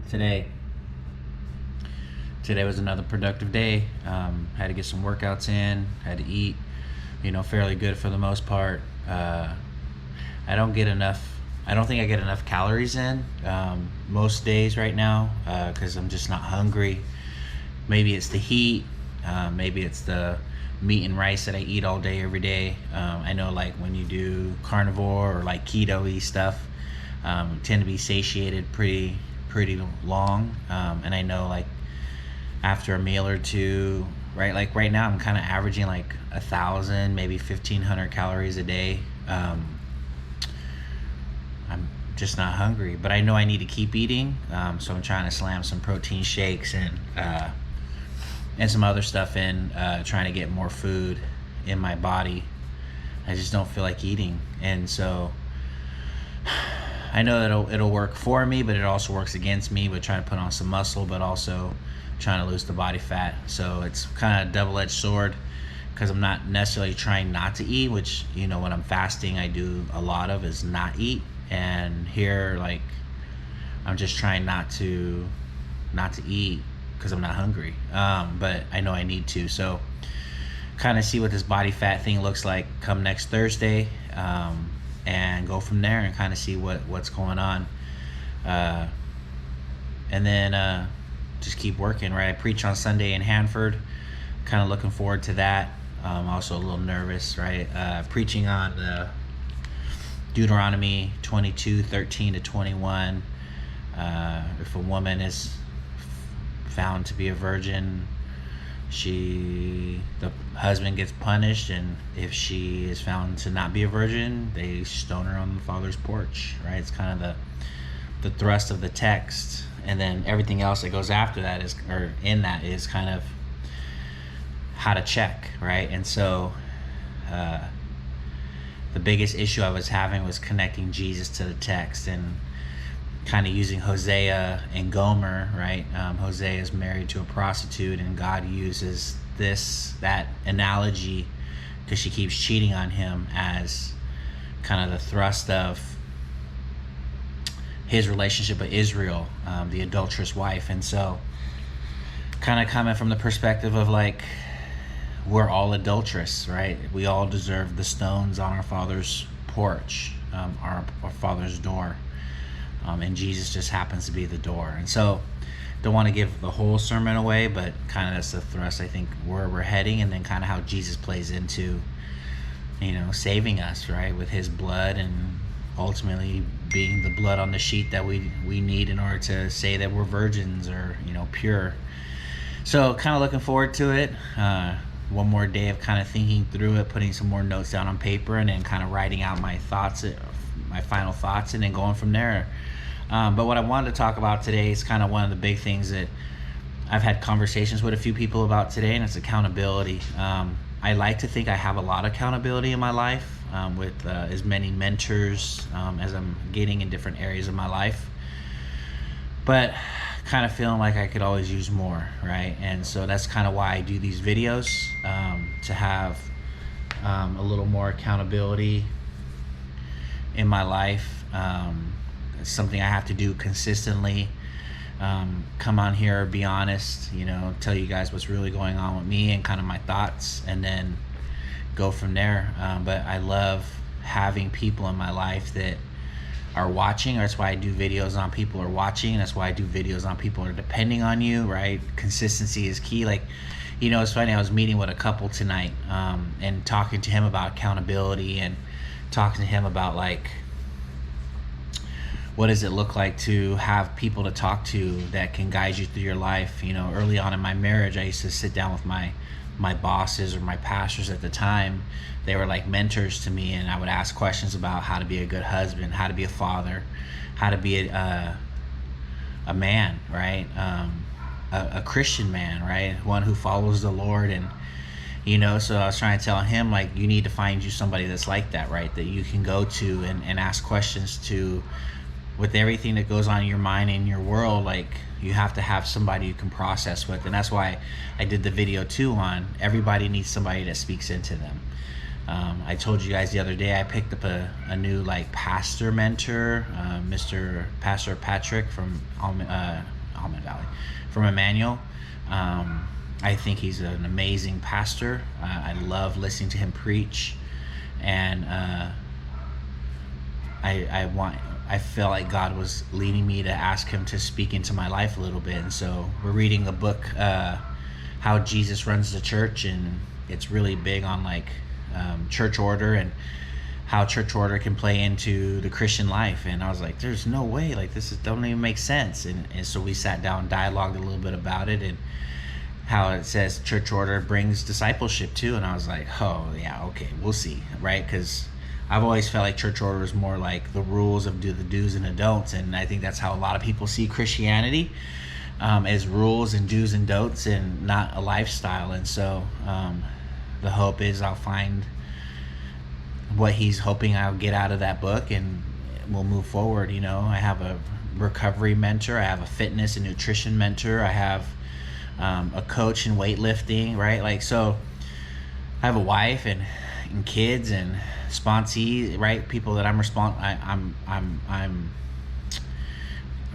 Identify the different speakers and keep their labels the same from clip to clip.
Speaker 1: Today was another productive day. Had to get some workouts in, had to eat, fairly good for the most part. I don't think I get enough calories in most days right now because I'm just not hungry. Maybe it's the heat, maybe it's the meat and rice that I eat all day every day. I know, like, when you do carnivore or like keto-y stuff, you tend to be satiated pretty long, and I know, like, after a meal or two, right, like right now I'm kind of averaging like 1,000, maybe 1,500 calories a day. I'm just not hungry, but I know I need to keep eating, so I'm trying to slam some protein shakes and some other stuff in, trying to get more food in my body. I just don't feel like eating, and so I know that it'll work for me, but it also works against me with trying to put on some muscle, but also trying to lose the body fat. So it's kind of a double-edged sword, because I'm not necessarily trying not to eat, which, when I'm fasting, I do a lot of is not eat. And here, like, I'm just trying not to eat because I'm not hungry. But I know I need to. So kind of see what this body fat thing looks like come next Thursday, and go from there and kind of see what's going on. And then just keep working, right? I preach on Sunday in Hanford. Kind of looking forward to that. Also a little nervous, right? Preaching on Deuteronomy 22:13-21. If a woman is found to be a virgin, the husband gets punished, and if she is found to not be a virgin, they stone her on the father's porch, right? It's kind of the thrust of the text. And then everything else that goes after that is kind of how to check, right? And so the biggest issue I was having was connecting Jesus to the text and kind of using Hosea and Gomer, right? Hosea is married to a prostitute, and God uses that analogy because she keeps cheating on him as kind of the thrust of his relationship with Israel, the adulterous wife. And so kind of coming from the perspective of, like, we're all adulterous, right? We all deserve the stones on our father's porch, our father's door. And Jesus just happens to be the door. And so don't want to give the whole sermon away, but kind of that's the thrust, I think, where we're heading, and then kind of how Jesus plays into, saving us, right, with his blood, and ultimately being the blood on the sheet that we need in order to say that we're virgins or, pure. So kind of looking forward to it. One more day of kind of thinking through it, putting some more notes down on paper, and then kind of writing out my final thoughts, and then going from there. But what I wanted to talk about today is kind of one of the big things that I've had conversations with a few people about today, and it's accountability. I like to think I have a lot of accountability in my life, with as many mentors as I'm getting in different areas of my life, but kind of feeling like I could always use more, right? And so that's kind of why I do these videos, to have a little more accountability in my life. It's something I have to do consistently. Come on here, be honest, tell you guys what's really going on with me and kind of my thoughts, and then go from there. But I love having people in my life that are watching. That's why I do videos on people are watching. That's why I do videos on people are depending on you, right? Consistency is key. Like, it's funny, I was meeting with a couple tonight, and talking to him about accountability, and talking to him about, like, what does it look like to have people to talk to that can guide you through your life. Early on in my marriage, I used to sit down with my bosses or my pastors at the time. They were like mentors to me, and I would ask questions about how to be a good husband, how to be a father, how to be a man, right? A Christian man, right? One who follows the Lord. And so I was trying to tell him, like, you need to find you somebody that's like that, right? That you can go to and ask questions to. With everything that goes on in your mind and your world, like, you have to have somebody you can process with. And that's why I did the video too on everybody needs somebody that speaks into them. I told you guys the other day I picked up a new like pastor mentor, Mr. Pastor Patrick from Almond Valley, from Emmanuel. I think he's an amazing pastor. I love listening to him preach, and I felt like God was leading me to ask him to speak into my life a little bit. And so we're reading a book, How Jesus Runs the Church, and it's really big on like church order and how church order can play into the Christian life. And I was like, there's no way, like don't even make sense. And so we sat down, dialogued a little bit about it, and how it says church order brings discipleship too. And I was like, oh yeah, okay, we'll see, right? Because I've always felt like church order is more like the rules of the do's and the don'ts, and I think that's how a lot of people see Christianity, as rules and do's and don'ts, and not a lifestyle. And so the hope is I'll find what he's hoping I'll get out of that book, and we'll move forward. You know, I have a recovery mentor, I have a fitness and nutrition mentor, I have a coach in weightlifting, right? Like, so I have a wife and kids and sponsee, right? People that I'm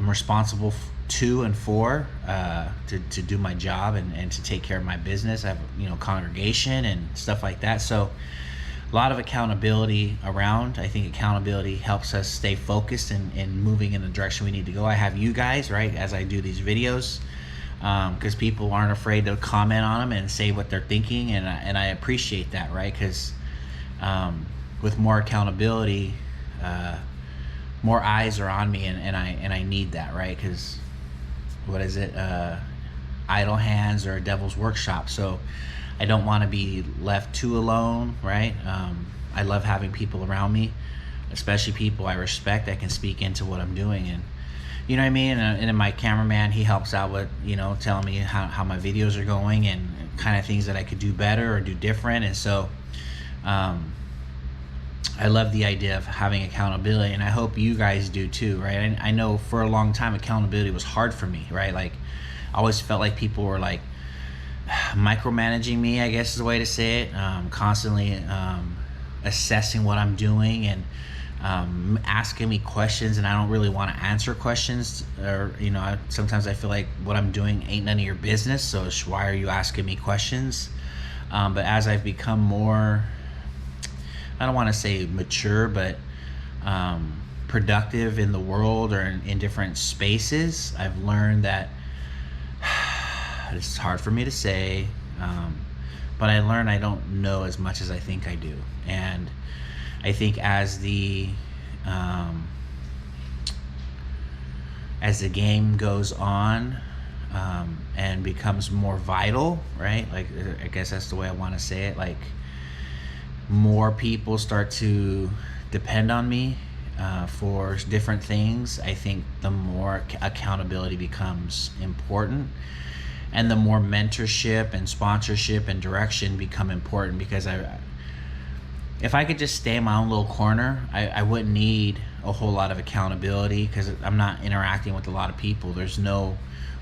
Speaker 1: responsible to and for, to do my job and to take care of my business. I have, you know, congregation and stuff like that. So a lot of accountability around. I think accountability helps us stay focused and moving in the direction we need to go. I have you guys, right, as I do these videos, because people aren't afraid to comment on them and say what they're thinking, and I appreciate that, right? Because with more accountability, more eyes are on me, and I need that, right? Because what is it? Idle hands or a devil's workshop. So I don't want to be left too alone, right? I love having people around me, especially people I respect that can speak into what I'm doing. And you know what I mean? And then my cameraman, he helps out with, you know, telling me how my videos are going and kind of things that I could do better or do different. And so I love the idea of having accountability, and I hope you guys do too, right? I know for a long time accountability was hard for me, right? Like I always felt like people were like micromanaging me, I guess is the way to say it, constantly assessing what I'm doing and asking me questions, and I don't really want to answer questions, or you know, sometimes I feel like what I'm doing ain't none of your business, so why are you asking me questions? But as I've become more, I don't want to say mature, but productive in the world or in different spaces, I've learned that it's hard for me to say, but I learned I don't know as much as I think I do. And I think as the game goes on and becomes more vital, right? Like I guess that's the way I want to say it. Like more people start to depend on me for different things. I think the more accountability becomes important, and the more mentorship and sponsorship and direction become important, because if I could just stay in my own little corner, I wouldn't need a whole lot of accountability, because I'm not interacting with a lot of people. There's no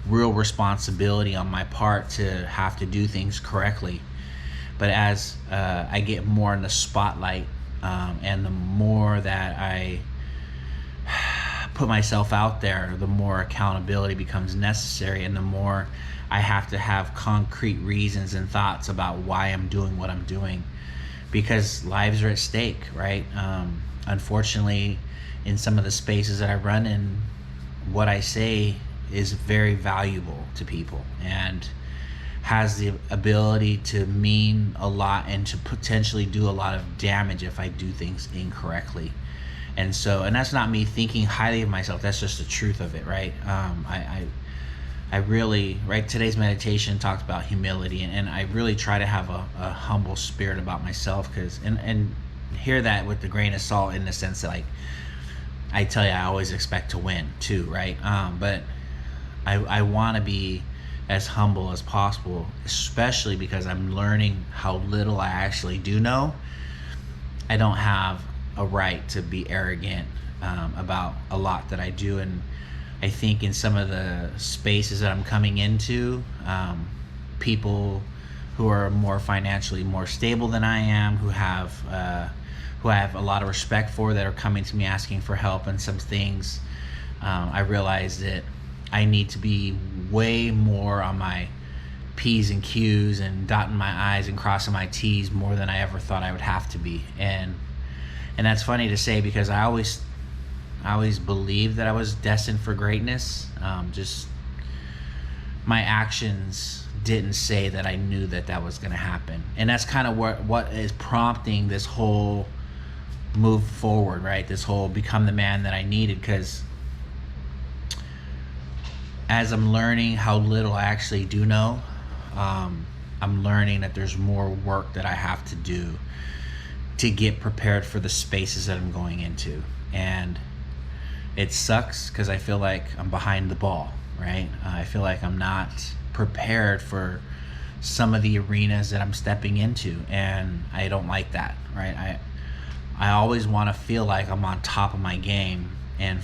Speaker 1: real responsibility on my part to have to do things correctly. But as I get more in the spotlight, and the more that I put myself out there, the more accountability becomes necessary, and the more I have to have concrete reasons and thoughts about why I'm doing what I'm doing, because lives are at stake, right? Unfortunately, in some of the spaces that I run in, what I say is very valuable to people and has the ability to mean a lot and to potentially do a lot of damage if I do things incorrectly. And so, and that's not me thinking highly of myself, that's just the truth of it, right? I really, right, today's meditation talked about humility, and I really try to have a humble spirit about myself, because and hear that with the grain of salt, in the sense that, like, I tell you, I always expect to win too, right? But I want to be as humble as possible, especially because I'm learning how little I actually do know. I don't have a right to be arrogant about a lot that I do, and I think in some of the spaces that I'm coming into, people who are more financially more stable than I am, who I have a lot of respect for, that are coming to me asking for help and some things. I realized that I need to be way more on my P's and Q's and dotting my I's and crossing my T's more than I ever thought I would have to be. And that's funny to say, because I always believed that I was destined for greatness. Just my actions didn't say that I knew that was going to happen. And that's kind of what is prompting this whole move forward, right? This whole become the man that I needed, because as I'm learning how little I actually do know, I'm learning that there's more work that I have to do to get prepared for the spaces that I'm going into. And it sucks because I feel like I'm behind the ball, right? I feel like I'm not prepared for some of the arenas that I'm stepping into, and I don't like that, right? I always want to feel like I'm on top of my game, and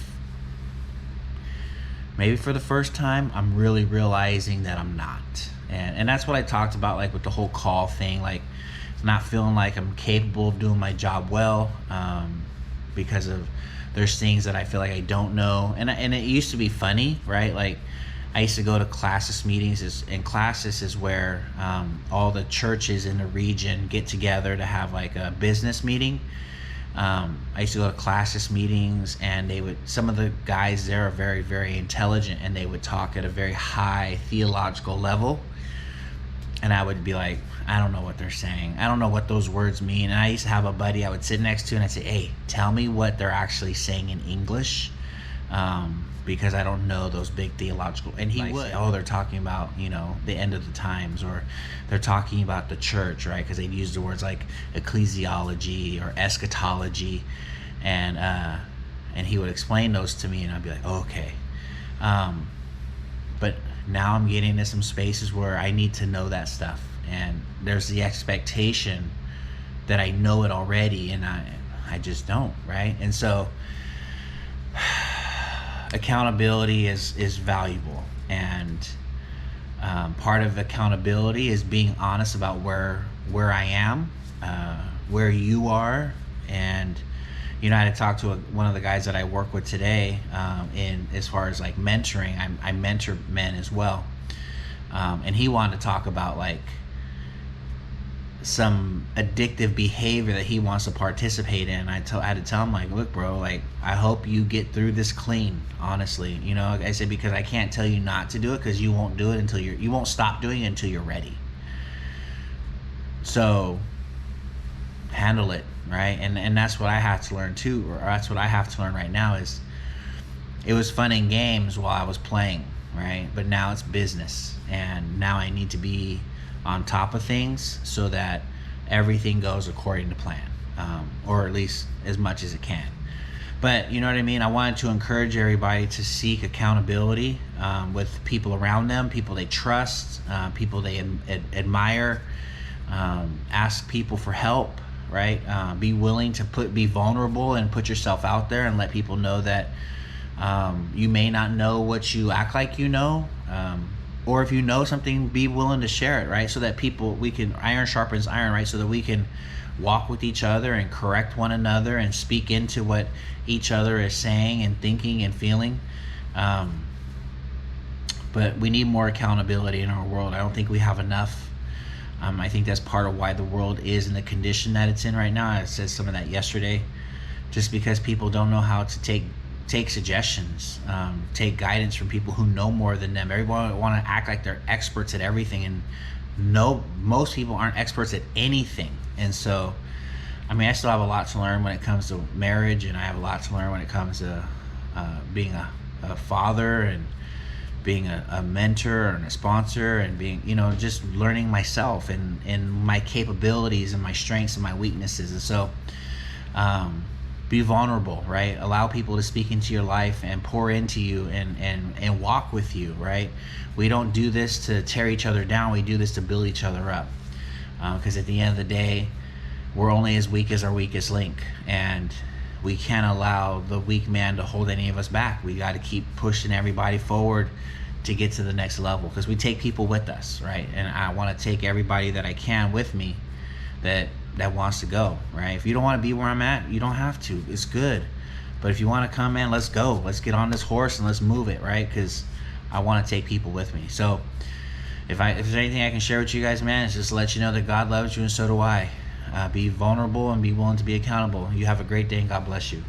Speaker 1: maybe for the first time I'm really realizing that I'm not. And that's what I talked about, like with the whole call thing, like not feeling like I'm capable of doing my job well, because of there's things that I feel like I don't know. And it used to be funny, right? Like I used to go to classis meetings, and classis is where all the churches in the region get together to have like a business meeting. I used to go to classis meetings, and some of the guys there are very, very intelligent, and they would talk at a very high theological level. And I would be like, I don't know what they're saying. I don't know what those words mean. And I used to have a buddy I would sit next to, and I'd say, hey, tell me what they're actually saying in English, because I don't know those big theological. And he would, oh, they're talking about, the end of the times, or they're talking about the church, right? Because they'd use the words like ecclesiology or eschatology. And he would explain those to me, and I'd be like, oh, okay. But now I'm getting into some spaces where I need to know that stuff. And there's the expectation that I know it already, and I just don't, right? And so accountability is valuable, and part of accountability is being honest about where I am, where you are. And I had to talk to one of the guys that I work with today, in as far as like mentoring. I mentor men as well, and he wanted to talk about like some addictive behavior that he wants to participate in. I had to tell him, like, look, bro, like, I hope you get through this clean, honestly. I said, because I can't tell you not to do it, because you won't do it until you won't stop doing it until you're ready. So handle it, right? And that's what I have to learn too, or that's what I have to learn right now. Is it was fun and games while I was playing, right? But now it's business, and now I need to be on top of things so that everything goes according to plan, or at least as much as it can. But you know what I mean? I wanted to encourage everybody to seek accountability with people around them, people they trust, people they admire. Ask people for help, right? Be willing to be vulnerable and put yourself out there, and let people know that you may not know what you act like you know. Or if you know something, be willing to share it, right? So that iron sharpens iron, right? So that we can walk with each other and correct one another and speak into what each other is saying and thinking and feeling. But we need more accountability in our world. I don't think we have enough. I think that's part of why the world is in the condition that it's in right now. I said some of that yesterday, just because people don't know how to take suggestions, take guidance from people who know more than them. Everyone want to act like they're experts at everything, and most people aren't experts at anything. And so, I still have a lot to learn when it comes to marriage, and I have a lot to learn when it comes to being a father, and being a mentor and a sponsor, and being, just learning myself and my capabilities and my strengths and my weaknesses. And so, be vulnerable, right? Allow people to speak into your life and pour into you and walk with you, right? We don't do this to tear each other down. We do this to build each other up. Because at the end of the day, we're only as weak as our weakest link. And we can't allow the weak man to hold any of us back. We got to keep pushing everybody forward to get to the next level, because we take people with us, right? And I want to take everybody that I can with me that wants to go, right? If you don't want to be where I'm at, you don't have to. It's good. But if you want to come, man, let's go. Let's get on this horse and let's move it, right? Because I want to take people with me. So if there's anything I can share with you guys, man, it's just to let you know that God loves you and so do I. Be vulnerable and be willing to be accountable. You have a great day and God bless you.